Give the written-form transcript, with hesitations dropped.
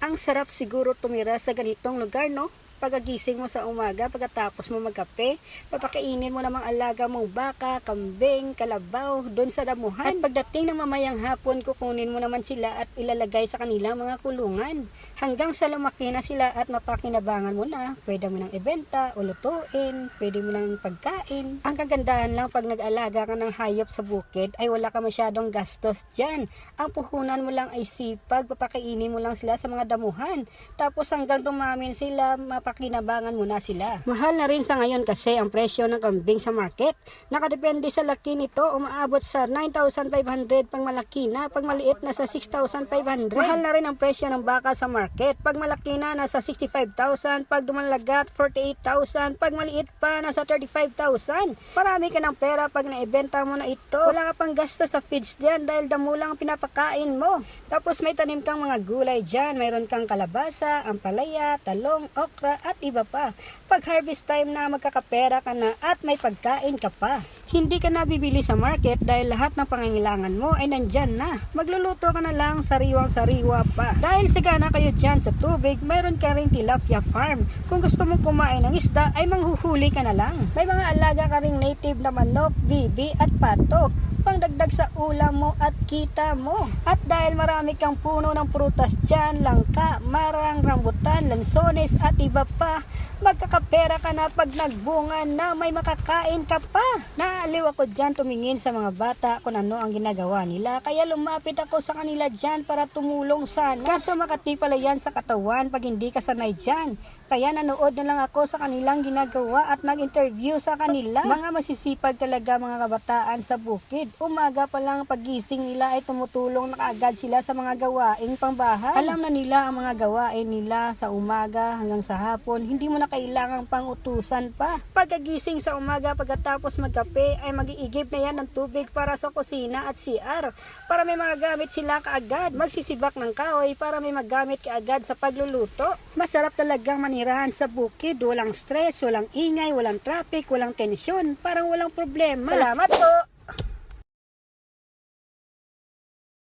Ang sarap siguro tumira sa ganitong lugar, no? Pagkagising mo sa umaga, pagkatapos mo magkape, papakainin mo namang alaga mong baka, kambing, kalabaw, doon sa damuhan. At pagdating ng mamayang hapon, kukunin mo naman sila at ilalagay sa kanilang mga kulungan. Hanggang sa lumaki na sila at mapakinabangan mo na, pwede mo nang ibenta o lutuin, pwede mo nang pagkain. Ang kagandahan lang pag nag-alaga ka ng hayop sa bukid ay wala ka masyadong gastos dyan. Ang puhunan mo lang ay sipag, papakainin mo lang sila sa mga damuhan. Tapos hanggang dumamin sila, mapakinabangan mo na sila. Mahal na rin sa ngayon kasi ang presyo ng kambing sa market. Nakadepende sa laki nito, umaabot sa 9,500 pag malaki na, pag maliit na sa 6,500. Mahal na rin ang presyo ng baka sa market. Pag malaki na, nasa 65,000, pag dumalagat, 48,000, pag maliit pa, nasa 35,000. Marami ka ng pera pag naibenta mo na ito. Wala ka pang gastos sa feeds diyan dahil damo lang ang pinapakain mo. Tapos may tanim kang mga gulay diyan, mayroon kang kalabasa, ampalaya, talong, okra, at iba pa. Pag harvest time na, magkakapera ka na at may pagkain ka pa. Hindi ka na bibili sa market dahil lahat ng pangangailangan mo ay nandyan na. Magluluto ka na lang sariwang-sariwa pa. Dahil sigana kayo dyan sa tubig, mayroon ka rin tilapia farm. Kung gusto mong kumain ng isda, ay manghuhuli ka na lang. May mga alaga ka ring native na manok, bibi at pato, pangdagdag sa ulam mo at kita mo. At dahil marami kang puno ng prutas dyan, langka, marang, rambutan, lansones at iba pa, magkakapera ka na pag nagbunga na, may makakain ka pa. Naaliw ako dyan tumingin sa mga bata kung ano ang ginagawa nila, kaya lumapit ako sa kanila dyan para tumulong sana. Kaso makati pala yan sa katawan pag hindi ka sanay dyan. Kaya nanood na lang ako sa kanilang ginagawa at nag-interview sa kanila. Mga masisipag talaga mga kabataan sa bukid. Umaga pa lang pagising nila ay tumutulong na kaagad sila sa mga gawaing pangbahay. Alam na nila ang mga gawain nila sa umaga hanggang sa hapon. Hindi mo na kailangang pang-utusan pa. Pagkagising sa umaga pagkatapos magkape ay mag-iigib na yan ng tubig para sa kusina at CR. Para may mga gamit sila kaagad. Magsisibak ng kahoy para may magamit kaagad sa pagluluto. Masarap talagang manirahan sa bukid. Walang stress, walang ingay, walang traffic, walang tensyon. Parang walang problema. Salamat po!